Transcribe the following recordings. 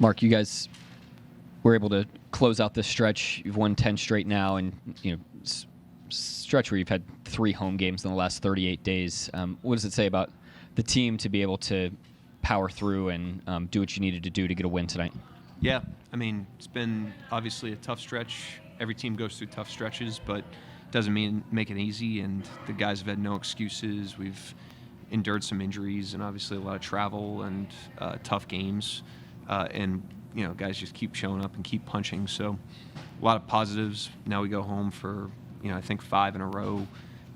Mark, you guys were able to close out this stretch. You've won 10 straight now, and stretch where you've had 3 home games in the last 38 days. What does it say about the team to be able to power through and do what you needed to do to get a win tonight? Yeah, I mean, it's been obviously a tough stretch. Every team goes through tough stretches, but doesn't mean make it easy, and the guys have had no excuses. We've endured some injuries and obviously a lot of travel and tough games, and guys just keep showing up and keep punching. So a lot of positives. Now we go home for I think 5 in a row,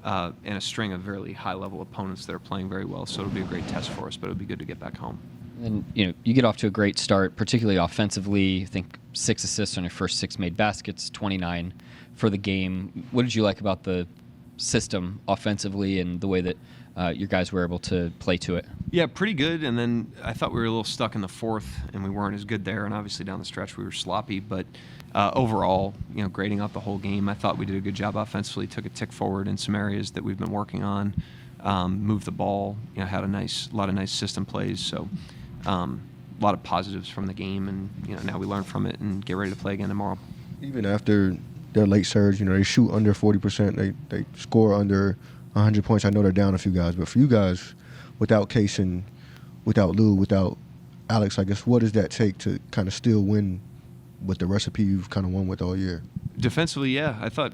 and a string of really high-level opponents that are playing very well. So it'll be a great test for us, but it'll be good to get back home. And you get off to a great start, particularly offensively. I think 6 assists on your first 6 made baskets, 29 for the game. What did you like about the system offensively and the way that your guys were able to play to it? Yeah, pretty good. And then I thought we were a little stuck in the fourth, and we weren't as good there. And obviously down the stretch we were sloppy. But overall, grading out the whole game, I thought we did a good job offensively. Took a tick forward in some areas that we've been working on. Moved the ball. Had a lot of nice system plays. So a lot of positives from the game, and now we learn from it and get ready to play again tomorrow. Even after their late surge, they shoot under 40%. They score under 100 points. I know they're down a few guys, but for you guys, without Case and without Lou, without Alex, I guess, what does that take to kind of still win with the recipe you've kind of won with all year? Defensively, yeah. I thought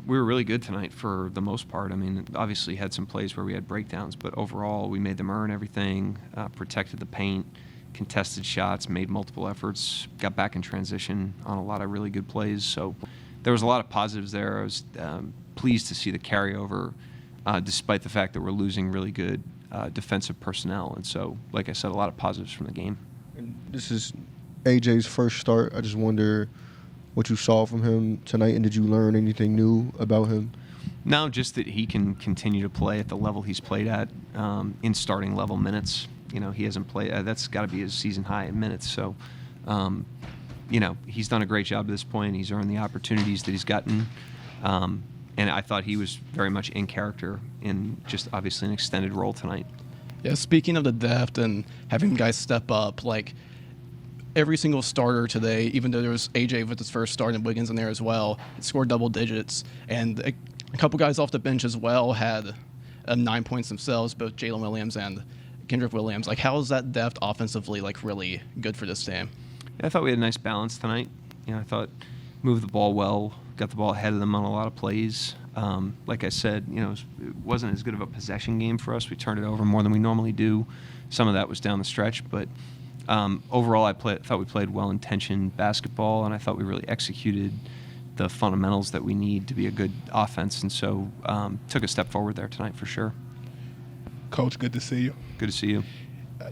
we were really good tonight for the most part. I mean, obviously had some plays where we had breakdowns, but overall we made them earn everything, protected the paint, contested shots, made multiple efforts, got back in transition on a lot of really good plays. So there was a lot of positives there. I was pleased to see the carryover, despite the fact that we're losing really good defensive personnel. And so, like I said, a lot of positives from the game. And this is AJ's first start. I just wonder what you saw from him tonight, and did you learn anything new about him? No, just that he can continue to play at the level he's played at in starting level minutes. He hasn't played. That's got to be his season high in minutes. So, he's done a great job at this point. He's earned the opportunities that he's gotten. And I thought he was very much in character in just obviously an extended role tonight. Yeah, speaking of the depth and having guys step up, like every single starter today, even though there was AJ with his first start and Wiggins in there as well, scored double digits. And a couple guys off the bench as well had 9 points themselves, both Jalen Williams and Kendrick Williams. Like, how is that depth offensively really good for this team? Yeah, I thought we had a nice balance tonight. I thought moved the ball well, got the ball ahead of them on a lot of plays. Like I said, it wasn't as good of a possession game for us. We turned it over more than we normally do. Some of that was down the stretch, but overall I thought we played well-intentioned basketball, and I thought we really executed the fundamentals that we need to be a good offense, and so took a step forward there tonight for sure. Coach, good to see you. Good to see you.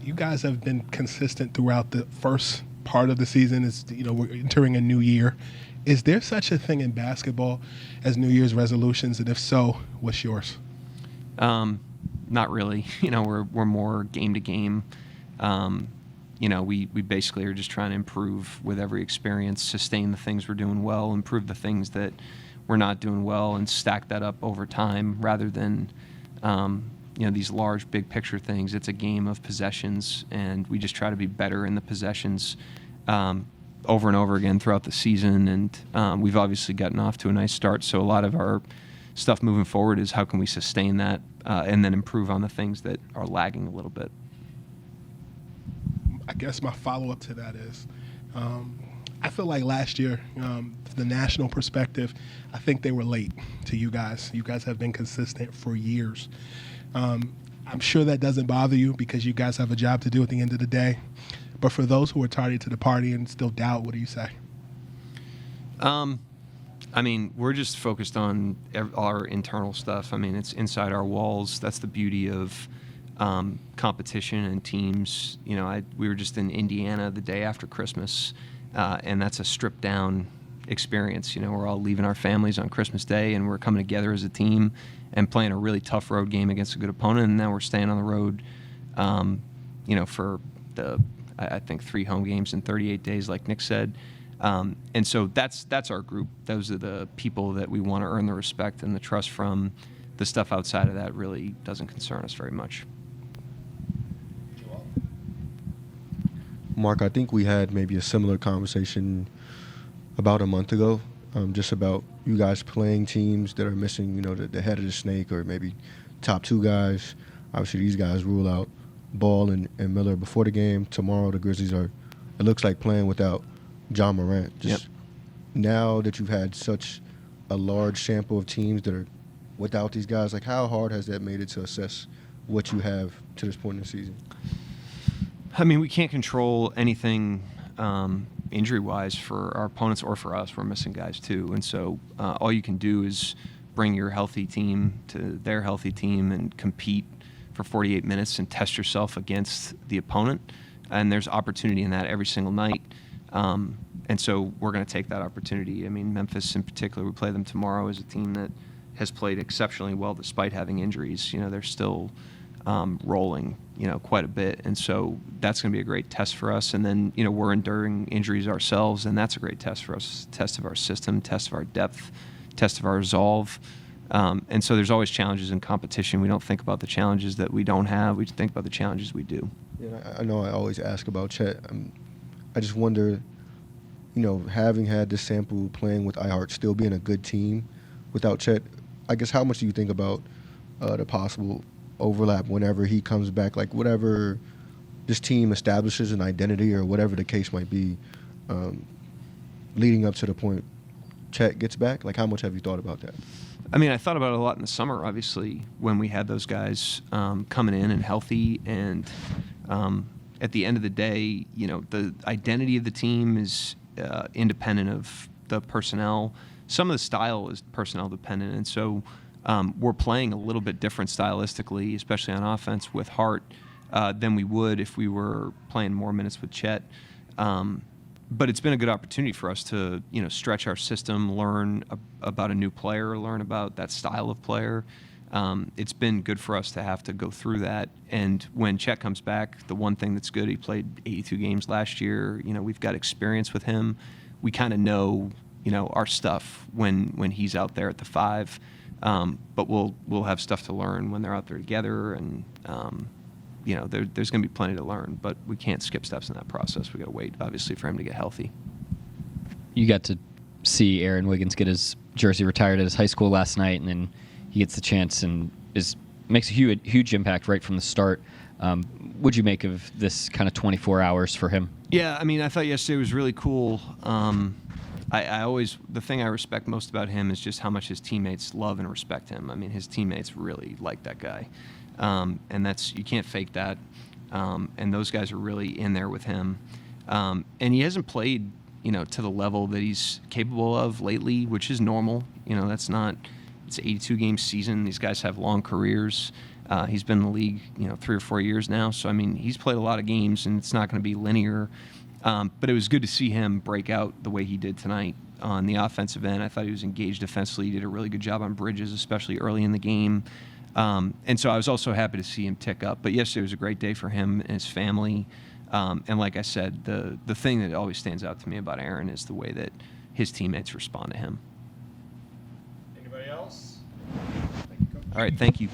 You guys have been consistent throughout the first part of the season. We're entering a new year. Is there such a thing in basketball as New Year's resolutions? And if so, what's yours? Not really. We're more game to game. We basically are just trying to improve with every experience, sustain the things we're doing well, improve the things that we're not doing well, and stack that up over time rather than these large, big picture things. It's a game of possessions, and we just try to be better in the possessions over and over again throughout the season. And we've obviously gotten off to a nice start, so a lot of our stuff moving forward is how can we sustain that and then improve on the things that are lagging a little bit. I guess my follow-up to that is I feel like last year, the national perspective, I think they were late to you guys. You guys have been consistent for years. I'm sure that doesn't bother you because you guys have a job to do at the end of the day. But for those who are tardy to the party and still doubt, what do you say? We're just focused on our internal stuff. It's inside our walls. That's the beauty of competition and teams. We were just in Indiana the day after Christmas, and that's a stripped down experience. We're all leaving our families on Christmas Day, and we're coming together as a team and playing a really tough road game against a good opponent. And now we're staying on the road, for I think 3 home games in 38 days, like Nick said. And so that's our group. Those are the people that we want to earn the respect and the trust from. The stuff outside of that really doesn't concern us very much. Mark, I think we had maybe a similar conversation about a month ago, just about you guys playing teams that are missing, the head of the snake or maybe top two guys. Obviously, these guys rule out Ball and Miller before the game. Tomorrow, the Grizzlies it looks like playing without John Morant. Just now that you've had such a large sample of teams that are without these guys, like how hard has that made it to assess what you have to this point in the season? I mean, we can't control anything injury-wise for our opponents or for us. We're missing guys too, and so all you can do is bring your healthy team to their healthy team and compete for 48 minutes and test yourself against the opponent. And there's opportunity in that every single night. And so we're going to take that opportunity. I mean, Memphis in particular, we play them tomorrow, is a team that has played exceptionally well despite having injuries. They're still rolling, quite a bit. And so that's going to be a great test for us. And then, we're enduring injuries ourselves, and that's a great test for us, test of our system, test of our depth, test of our resolve. And so there's always challenges in competition. We don't think about the challenges that we don't have. We think about the challenges we do. Yeah, I know I always ask about Chet. I just wonder, having had this sample playing with iHeart, still being a good team without Chet, I guess how much do you think about the possible overlap whenever he comes back, like whatever this team establishes an identity or whatever the case might be, leading up to the point Chet gets back? Like, how much have you thought about that? I mean, I thought about it a lot in the summer, obviously, when we had those guys coming in and healthy. And at the end of the day, the identity of the team is independent of the personnel. Some of the style is personnel dependent. And so we're playing a little bit different stylistically, especially on offense with Hart, than we would if we were playing more minutes with Chet. But it's been a good opportunity for us to, stretch our system, learn about a new player, learn about that style of player. It's been good for us to have to go through that. And when Chet comes back, the one thing that's good, he played 82 games last year. We've got experience with him. We kind of know, our stuff when he's out there at the 5. But we'll have stuff to learn when they're out there together. And there's going to be plenty to learn, but we can't skip steps in that process. We got to wait, obviously, for him to get healthy. You got to see Aaron Wiggins get his jersey retired at his high school last night, and then he gets the chance and makes a huge impact right from the start. What'd you make of this kind of 24 hours for him? Yeah, I mean, I thought yesterday was really cool. The thing I respect most about him is just how much his teammates love and respect him. I mean, his teammates really like that guy. And you can't fake that. And those guys are really in there with him. And he hasn't played, to the level that he's capable of lately, which is normal. It's an 82 game season. These guys have long careers. He's been in the league, 3 or 4 years now. So, I mean, he's played a lot of games, and it's not going to be linear. But it was good to see him break out the way he did tonight on the offensive end. I thought he was engaged defensively. He did a really good job on Bridges, especially early in the game. And so I was also happy to see him tick up. But yesterday was a great day for him and his family. And like I said, the thing that always stands out to me about Aaron is the way that his teammates respond to him. Anybody else? All right, thank you.